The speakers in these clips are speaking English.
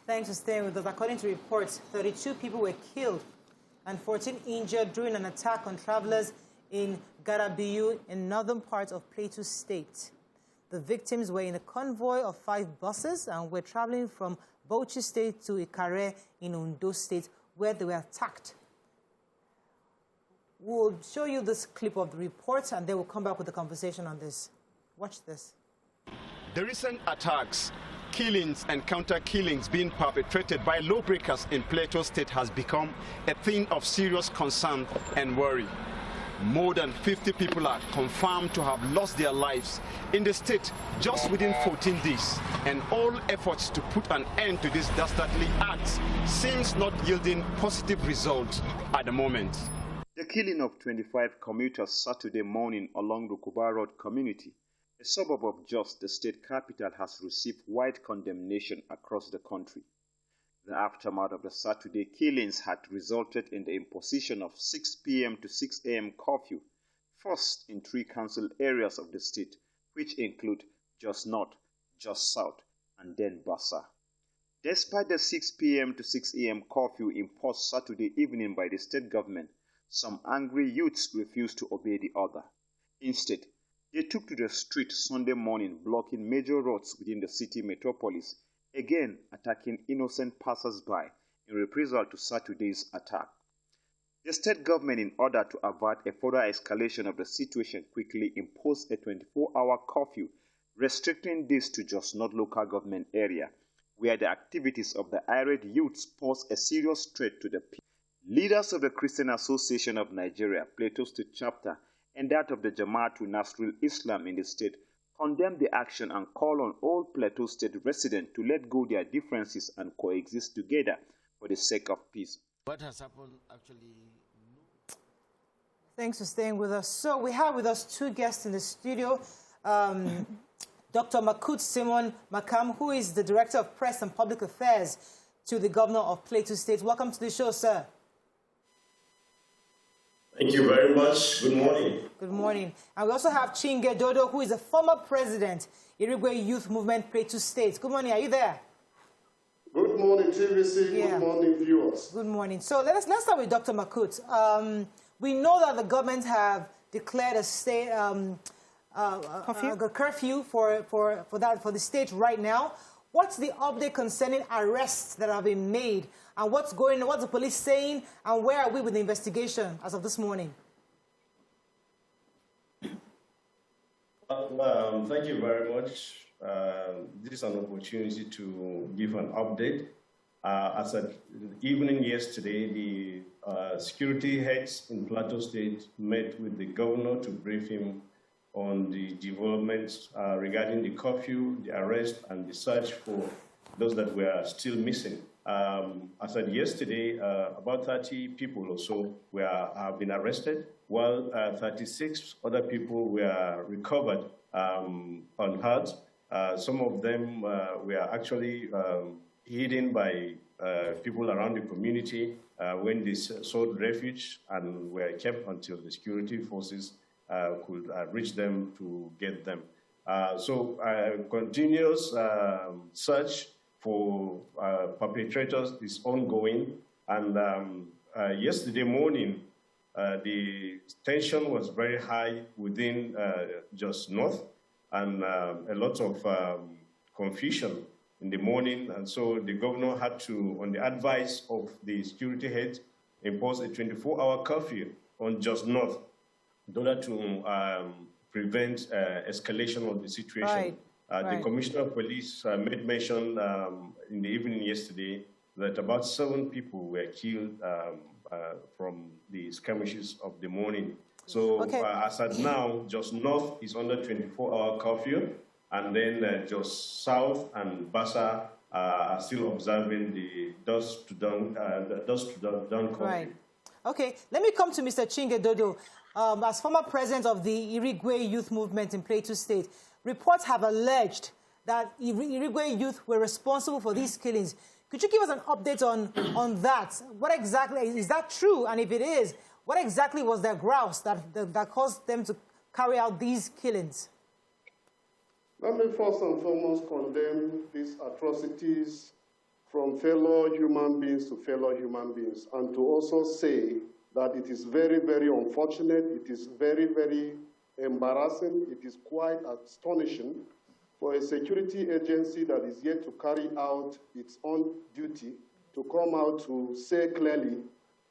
Thanks for staying with us. According to reports, 32 people were killed and 14 injured during an attack on travelers in Garabiu in northern parts of Plateau State. The victims were in a convoy of 5 buses and were traveling from Bauchi State to Ikare in Ondo State, where they were attacked. We'll show you this clip of the report, and then we'll come back with a conversation on this. Watch this. The recent attacks, killings and counter-killings being perpetrated by lawbreakers in Plateau State has become a thing of serious concern and worry. More than 50 people are confirmed to have lost their lives in the state just within 14 days, and all efforts to put an end to these dastardly acts seems not yielding positive results at the moment. The killing of 25 commuters Saturday morning along Rukuba Road community, a suburb of Jos, the state capital, has received wide condemnation across the country. The aftermath of the Saturday killings had resulted in the imposition of 6 p.m. to 6 a.m. curfew, first in 3 council areas of the state, which include Jos North, Jos South, and then Bassa. Despite the 6 p.m. to 6 a.m. curfew imposed Saturday evening by the state government, some angry youths refused to obey the order. Instead, they took to the street Sunday morning, blocking major roads within the city metropolis, again attacking innocent passers-by in reprisal to Saturday's attack. The state government, in order to avert a further escalation of the situation, quickly imposed a 24-hour curfew, restricting this to just not local government area, where the activities of the irate youths pose a serious threat to the people. Leaders of the Christian Association of Nigeria, Plateau State Chapter, and that of the Jamaatul Nasrul Islam in the state condemned the action and called on all Plateau State residents to let go their differences and coexist together for the sake of peace. What has happened actually? Thanks for staying with us. So we have with us 2 guests in the studio. Dr. Makut Simon Makam, who is the Director of Press and Public Affairs to the Governor of Plateau State. Welcome to the show, sir. Thank you very much. Good morning. Good morning. And we also have Chinge Dodo, who is the former president, Irigwe Youth Movement, Plateau State. Good morning. Are you there? Good morning, TVC. Yeah. Good morning, viewers. Good morning. So let's start with Dr. Makut. We know that the government have declared a state curfew for the state right now. What's the update concerning arrests that have been made? And what's the police saying? And where are we with the investigation as of this morning? Thank you very much. This is an opportunity to give an update. As at the evening yesterday, the security heads in Plateau State met with the governor to brief him on the developments regarding the curfew, the arrest, and the search for those that were still missing. As of yesterday, about 30 people or so have been arrested, while 36 other people were recovered unhurt. Some of them were actually hidden by people around the community when they sought refuge and were kept until the security forces could reach them to get them. So continuous search for perpetrators is ongoing. And yesterday morning, the tension was very high within Jos North, and a lot of confusion in the morning. And so the governor had to, on the advice of the security head, impose a 24-hour curfew on Jos North in order to prevent escalation of the situation. Right. The Commissioner of Police made mention in the evening yesterday that about 7 people were killed from the skirmishes of the morning. So as at now, Jos North is under 24-hour curfew, and then Jos South and Bassa are still observing the dusk to dawn curfew. Right. Okay, let me come to Mr. Chinge Dodo. As former president of the Irigwe Youth Movement in Plateau State, reports have alleged that Irigwe youth were responsible for these killings. Could you give us an update on that? What exactly, is that true? And if it is, what exactly was their grouse that caused them to carry out these killings? Let me first and foremost condemn these atrocities from fellow human beings to fellow human beings, and to also say that it is very, very unfortunate, it is very, very embarrassing, it is quite astonishing for a security agency that is yet to carry out its own duty to come out to say clearly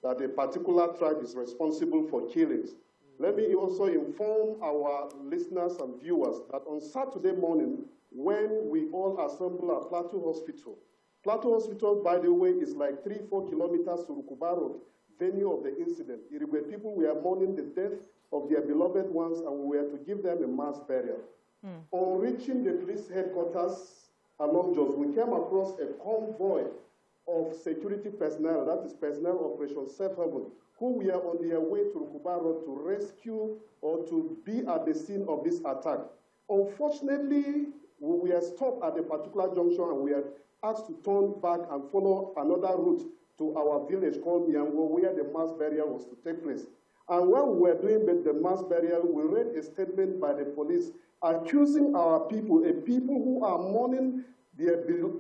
that a particular tribe is responsible for killings. Let me also inform our listeners and viewers that on Saturday morning, when we all assemble at Plateau Hospital, by the way, is like 3-4 kilometers to Rukuba Road, venue of the incident. Irigwe people were mourning the death of their beloved ones, and we were to give them a mass burial. On reaching the police headquarters along Jos, we came across a convoy of security personnel, that is personnel Operation Safe Haven, who were on their way to Rukuba Road to rescue or to be at the scene of this attack. Unfortunately, we were stopped at a particular junction and we were asked to turn back and follow another route to our village called Miango, where the mass burial was to take place. And when we were doing the mass burial, we read a statement by the police accusing our people, a people who are mourning their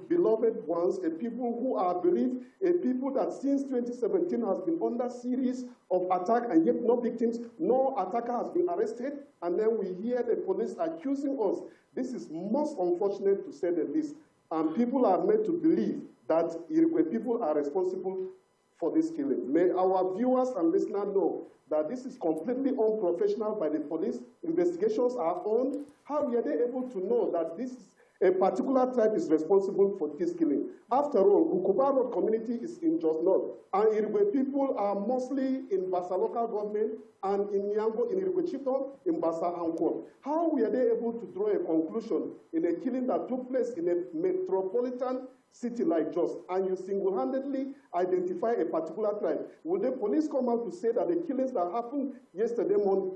beloved ones, a people who are bereaved, a people that since 2017 has been under series of attack and yet no victims, no attacker has been arrested, and then we hear the police accusing us. This is most unfortunate to say the least, and people are made to believe that Irigwe people are responsible for this killing. May our viewers and listeners know that this is completely unprofessional by the police. Investigations are on. How were they able to know that this is a particular tribe is responsible for this killing? After all, Rukuba Road community is in Jos North, and Irigwe people are mostly in Basa local government and in Nyango, in Irigwe Chiefdom, in Basa Anko. How were they able to draw a conclusion in a killing that took place in a metropolitan city like Jos, and you single-handedly identify a particular tribe? Will the police come out to say that the killings that happened yesterday on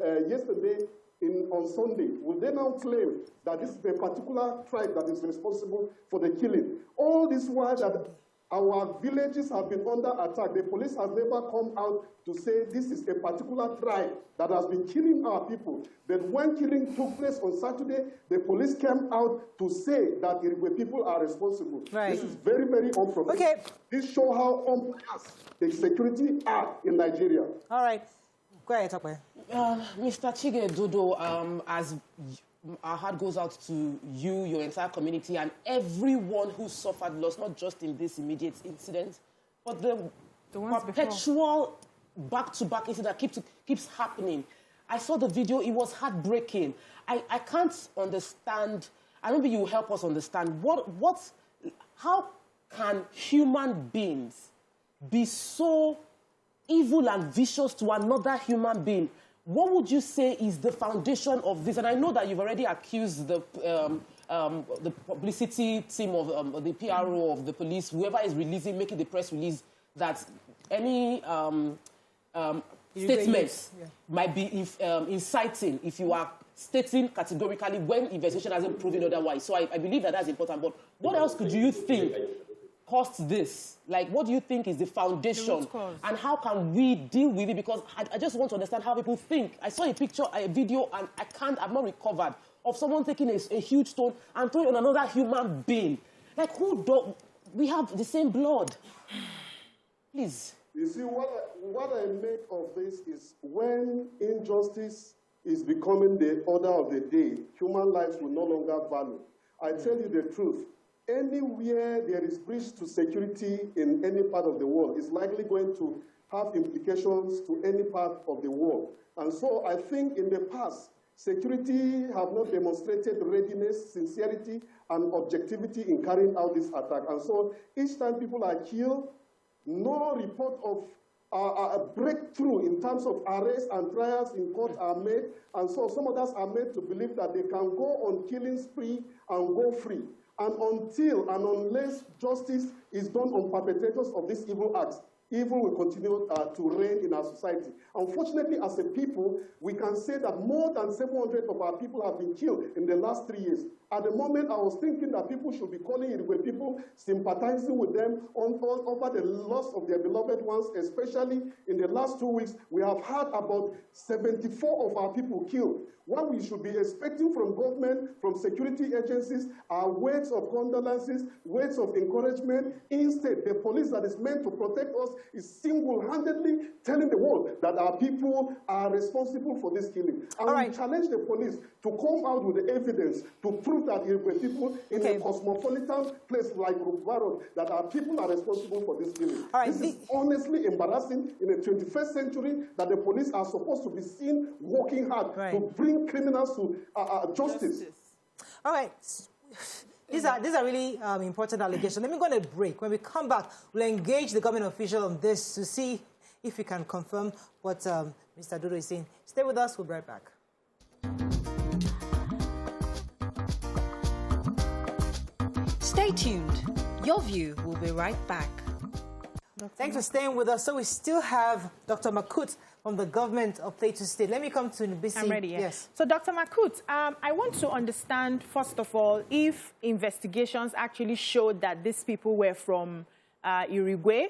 Sunday, will they now claim that this is a particular tribe that is responsible for the killing? All this while that our villages have been under attack, the police has never come out to say this is a particular tribe that has been killing our people. But when killing took place on Saturday, the police came out to say that the people are responsible. Right. This is very, very unprofessional. Okay. This shows how unbiased the security are in Nigeria. All right. Go ahead, Tokwe. Mr. Chige Dodo, as our heart goes out to you, your entire community, and everyone who suffered loss, not just in this immediate incident, but the perpetual back-to-back incident that keeps happening. I saw the video. It was heartbreaking. I can't understand. I don't think you will help us understand. How can human beings be so evil and vicious to another human being? What would you say is the foundation of this? And I know that you've already accused the publicity team of the PRO of the police, whoever is making the press release, that any statements might be inciting if you are stating categorically when investigation hasn't proven otherwise. So I believe that that's important. But what else could you think caused this? Like, what do you think is the foundation, and how can we deal with it? Because I just want to understand how people think. I saw a video, and I've not recovered, of someone taking a huge stone and throwing it on another human being. Like, we have the same blood. Please. You see, what I make of this is when injustice is becoming the order of the day, human lives will no longer value. I tell you the truth. Anywhere there is breach to security in any part of the world is likely going to have implications to any part of the world. And so I think in the past, security have not demonstrated readiness, sincerity, and objectivity in carrying out this attack. And so each time people are killed, no report of a breakthrough in terms of arrests and trials in court are made. And so some of us are made to believe that they can go on killing spree and go free. And until and unless justice is done on perpetrators of these evil acts, evil will continue to reign in our society. Unfortunately, as a people, we can say that more than 700 of our people have been killed in the last 3 years. At the moment, I was thinking that people should be calling it when people sympathizing with them over the loss of their beloved ones, especially in the last 2 weeks. We have had about 74 of our people killed. What we should be expecting from government, from security agencies, are words of condolences, words of encouragement. Instead, the police that is meant to protect us is single-handedly telling the world that our people are responsible for this killing. And we challenge the police to come out with the evidence to prove that if we're people in a cosmopolitan place like Rukvarot, that our people are responsible for this killing. This is honestly embarrassing in the 21st century that the police are supposed to be seen working hard to bring criminals to justice. All right. These are really important allegations. Let me go on a break. When we come back, we'll engage the government official on this to see if we can confirm what Mr. Dodo is saying. Stay with us. We'll be right back. Stay tuned. Your View will be right back. Thanks for staying with us. So we still have Dr. Makut from the government of Plateau State. Let me come to Nbisi. I'm ready, yeah. Yes. So, Dr. Makut, I want to understand, first of all, if investigations actually showed that these people were from Uruguay.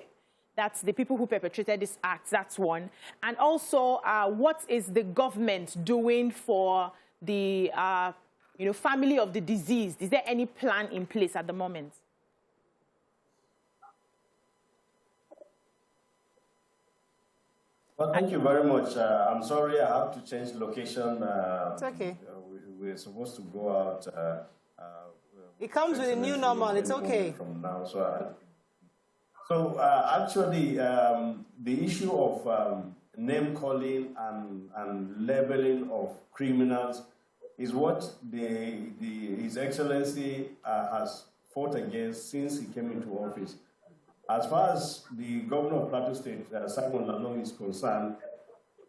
That's the people who perpetrated this act. That's one. And also, what is the government doing for the family of the deceased? Is there any plan in place at the moment? Well, thank you very much. I'm sorry I have to change location. It's okay. We're supposed to go out. It comes with a new normal. It's okay. From now, so actually, the issue of name calling and labeling of criminals is what His Excellency has fought against since he came into office. As far as the governor of Plateau State, Simon Lalong, is concerned,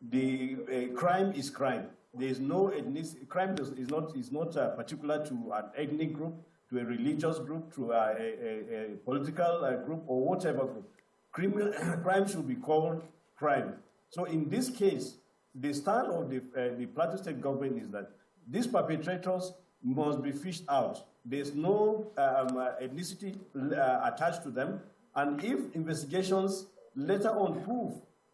the crime is crime. There is no ethnicity. Crime is not particular to an ethnic group, to a religious group, to a political group, or whatever group. Crime should be called crime. So in this case, the stand of the Plateau State government is that these perpetrators must be fished out. There's no ethnicity attached to them. And if investigations later on prove,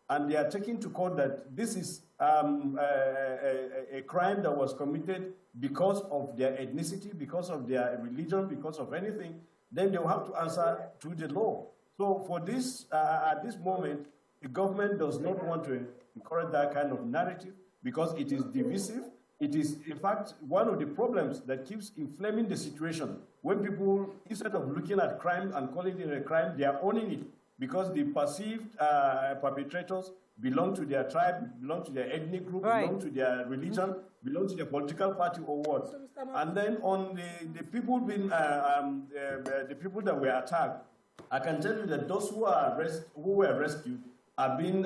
and they are taken to court that this is a crime that was committed because of their ethnicity, because of their religion, because of anything, then they will have to answer to the law. So for this, at this moment, the government does not want to encourage that kind of narrative because it is divisive. It is, in fact, one of the problems that keeps inflaming the situation. When people, instead of looking at crime and calling it a crime, they are owning it because the perceived perpetrators belong to their tribe, belong to their ethnic group, belong to their religion, belong to their political party or what. And then on the people being, the people that were attacked, I can tell you that those who were rescued are being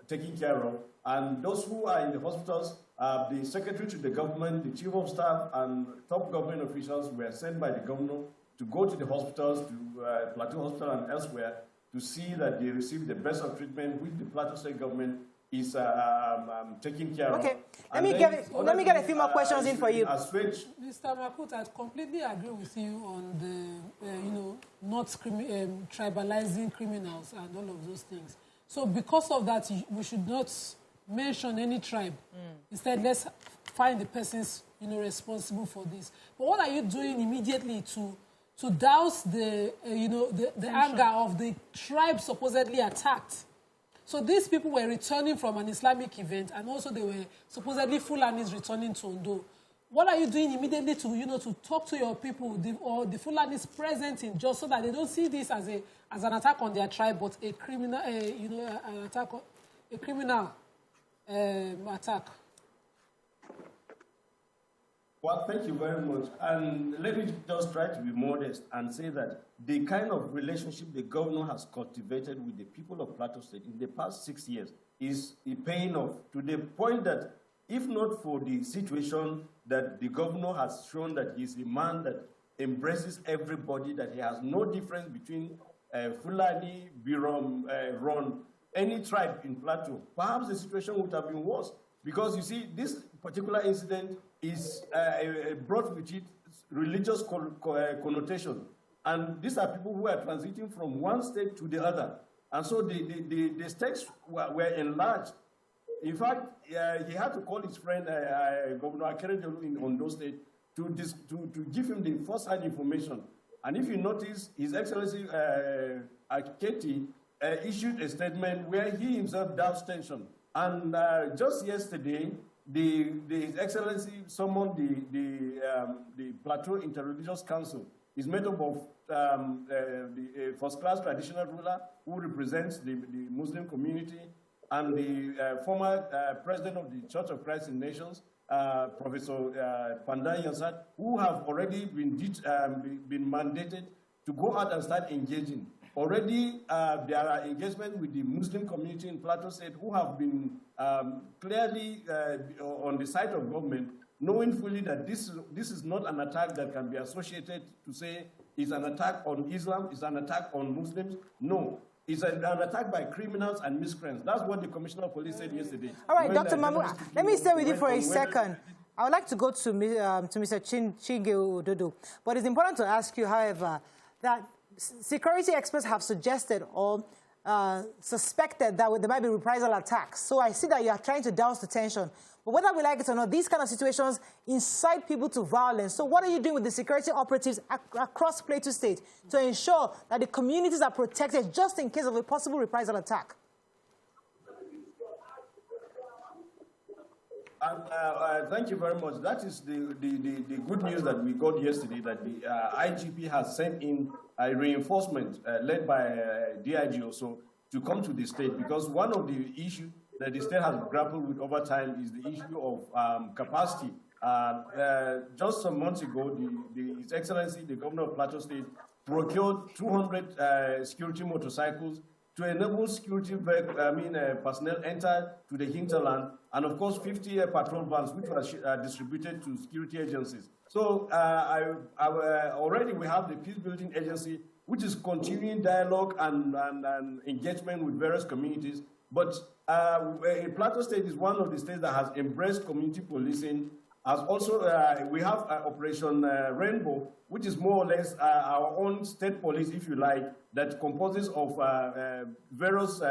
taken care of. And those who are in the hospitals, the secretary to the government, the chief of staff, and top government officials were sent by the governor to go to the hospitals, to Plateau Hospital and elsewhere, to see that they receive the best of treatment, which the Plateau State government is taking care of. Okay, let me get a few more questions in for you. Mr. Makut, I completely agree with you on the, not tribalizing criminals and all of those things. So because of that, we should not mention any tribe. Instead, let's find the persons responsible for this. But what are you doing immediately to douse the anger of the tribe supposedly attacked? So these people were returning from an Islamic event, and also they were supposedly Fulanis returning to Ondo. What are you doing immediately to talk to your people or the Fulanis present in Jos so that they don't see this as an attack on their tribe, but a criminal, an attack, a criminal attack? Well, thank you very much. And let me just try to be modest and say that the kind of relationship the governor has cultivated with the people of Plateau State in the past 6 years is paying off to the point that if not for the situation that the governor has shown that he's a man that embraces everybody, that he has no difference between Fulani, Birom, Ron, any tribe in Plateau, perhaps the situation would have been worse. Because you see, this particular incident is brought with it religious connotation. And these are people who are transiting from one state to the other. And so the stakes were enlarged. In fact, he had to call his friend, Governor Akeredolu in Ondo State, to give him the first-hand information. And if you notice, His Excellency Aketi issued a statement where he himself doubts tension. And just yesterday, His Excellency summoned the Plateau Interreligious Council. It's made up of the first-class traditional ruler who represents the Muslim community, and the former president of the Church of Christ in Nations, Professor Panday Yansat, who have already been mandated to go out and start engaging. Already, there are engagements with the Muslim community in Plateau State who have been clearly on the side of government, knowing fully that this is not an attack that can be associated to say it's an attack on Islam, it's an attack on Muslims. No. It's an attack by criminals and miscreants. That's what the Commissioner of Police said yesterday. All right, Dr. Mahmoud, let me stay with you for a second. I would like to go to Mr. Chinge Ododo. But it's important to ask you, however, that security experts have suggested or suspected that there might be reprisal attacks. So I see that you are trying to douse the tension. But whether we like it or not, these kind of situations incite people to violence. So what are you doing with the security operatives across Plateau State to ensure that the communities are protected just in case of a possible reprisal attack? Thank you very much. That is the good news that we got yesterday, that the IGP has sent in a reinforcement led by DIG also to come to the state, because one of the issues that the state has grappled with over time is the issue of capacity. Just some months ago, His Excellency, the Governor of Plateau State, procured 200 security motorcycles to enable security personnel enter to the hinterland, and of course 50 patrol vans which were distributed to security agencies. So already we have the Peace Building Agency, which is continuing dialogue and engagement with various communities. But Plateau State is one of the states that has embraced community policing. As also, we have Operation Rainbow, which is more or less our own state police, if you like, that composes of various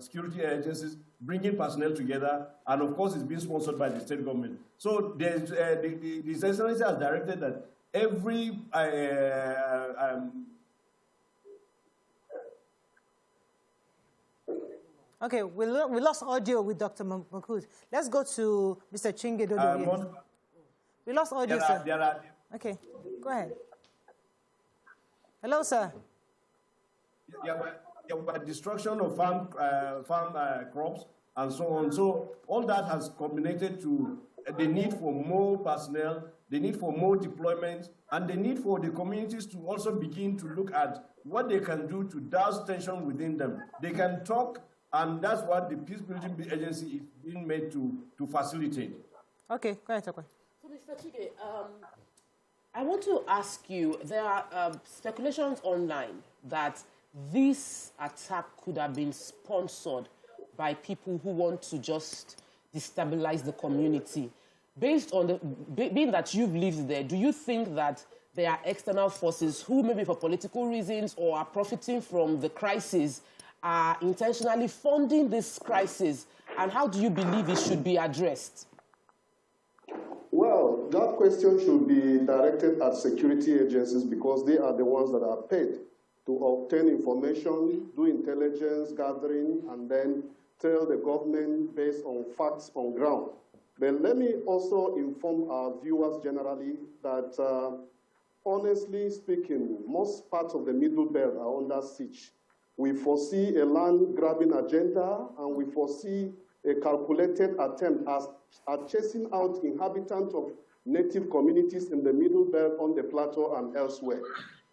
security agencies bringing personnel together, and of course, it's being sponsored by the state government. So the Excellency has directed that every Okay, we lost audio with Dr. Mahmoud. Let's go to Mr. Chinge Dodo. We lost audio, sir. Okay, go ahead. Hello, sir. But destruction of farm crops and so on. So all that has culminated to the need for more personnel, the need for more deployments, and the need for the communities to also begin to look at what they can do to douse tension within them. They can talk, and that's what the Peace Building Agency is being made to facilitate. Okay, go ahead, Tokwe. So, Mr. Chige, I want to ask you, there are speculations online that this attack could have been sponsored by people who want to just destabilize the community. Based on being that you've lived there, do you think that there are external forces who, maybe for political reasons or are profiting from the crisis, are intentionally funding this crisis? And how do you believe it should be addressed? Well, that question should be directed at security agencies, because they are the ones that are paid to obtain information, do intelligence gathering, and then tell the government based on facts on ground. But let me also inform our viewers generally that, honestly speaking, most parts of the Middle Belt are under siege. We foresee a land-grabbing agenda, and we foresee a calculated attempt at chasing out inhabitants of native communities in the Middle Belt, on the Plateau, and elsewhere.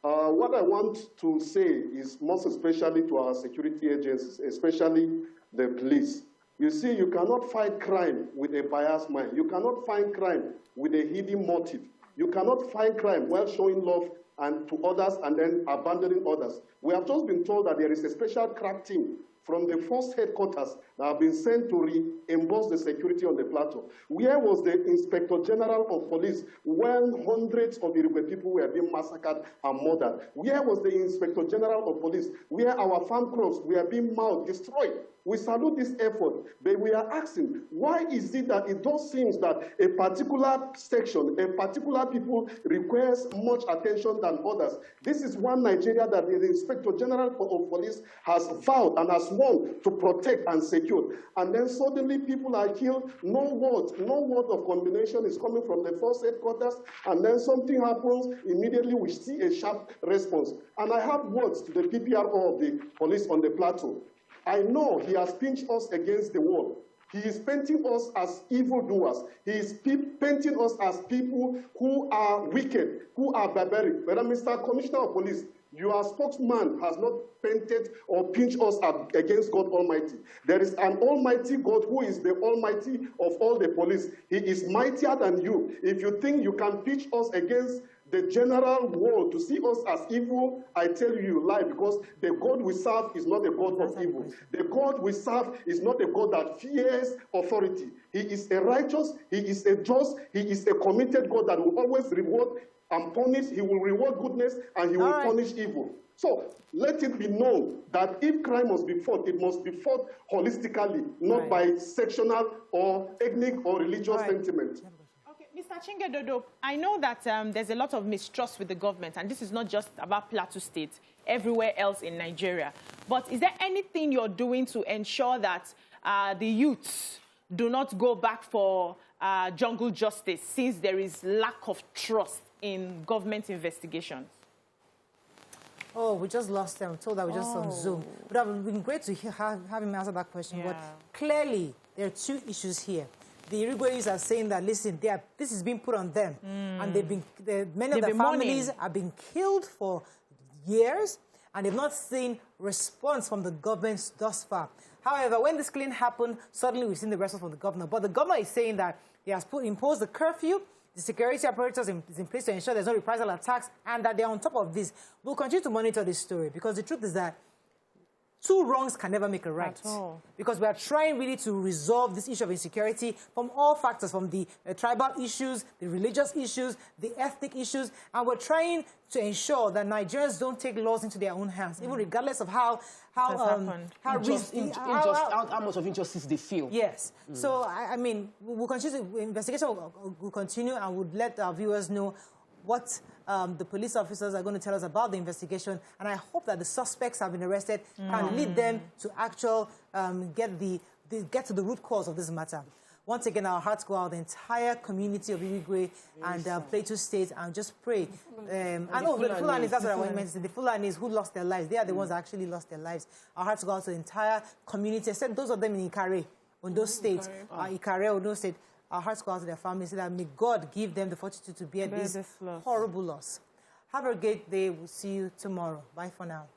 What I want to say is most especially to our security agencies, especially the police. You see, you cannot fight crime with a biased mind. You cannot find crime with a hidden motive. You cannot find crime while showing love and to others and then abandoning others. We have just been told that there is a special crack team from the force headquarters that have been sent to reimburse the security on the plateau. Where was the Inspector General of Police when hundreds of Irigwe people were being massacred and murdered? Where was the Inspector General of Police where our farm crops were being mauled, destroyed? We salute this effort, but we are asking, why is it that it does seem that a particular section, a particular people requires much attention than others? This is one Nigeria that the Inspector General of Police has vowed and has sworn to protect and secure. And then suddenly people are killed, no word of condemnation is coming from the force headquarters, and then something happens, immediately we see a sharp response. And I have words to the PPRO of the police on the plateau. I know he has pinched us against the wall. He is painting us as evildoers. He is painting us as people who are wicked, who are barbaric. But Mr. Commissioner of Police, your spokesman has not painted or pinched us against God Almighty. There is an Almighty God who is the Almighty of all the police. He is mightier than you. If you think you can pitch us against the general world to see us as evil, I tell you, you lie, because the God we serve is not a God of evil. The God we serve is not a God that fears authority. He is a righteous, he is a just, he is a committed God that will always reward and punish. He will reward goodness and he will punish evil. So let it be known that if crime must be fought, it must be fought holistically, not by sectional or ethnic or religious sentiment. Mr. Chingedodo, I know that there's a lot of mistrust with the government, and this is not just about Plateau State, everywhere else in Nigeria. But is there anything you're doing to ensure that the youths do not go back for jungle justice, since there is lack of trust in government investigations? Oh, we just lost them. Told that we just on Zoom. But it would have been great to have him answer that question. But clearly, there are two issues here. The Irigwe's are saying that, listen, this is being put on them. And many of the families have been killed for years, and they've not seen response from the government thus far. However, when this killing happened, suddenly we've seen the response from the governor. But the governor is saying that he has imposed the curfew, the security apparatus is in place to ensure there's no reprisal attacks, and that they're on top of this. We'll continue to monitor this story, because the truth is that two wrongs can never make a right. Because we are trying really to resolve this issue of insecurity from all factors, from the tribal issues, the religious issues, the ethnic issues, and we're trying to ensure that Nigerians don't take laws into their own hands, even regardless of how much of injustice they feel. Yes. So, I mean, we'll continue, investigation will continue, and we'll let our viewers know what the police officers are going to tell us about the investigation, and I hope that the suspects have been arrested and lead them to get to the root cause of this matter. Once again, our hearts go out to the entire community of Irigwe and Plateau State, and just pray. I know the Fulanis, that's what I meant. The Fulanis who lost their lives, they are the ones that actually lost their lives. Our hearts go out to the entire community, except those of them in Ikare, Ondo State, Ikare, Ondo State. Our hearts go out to their families, so that may God give them the fortitude to bear this horrible loss. Have a great day. We'll see you tomorrow. Bye for now.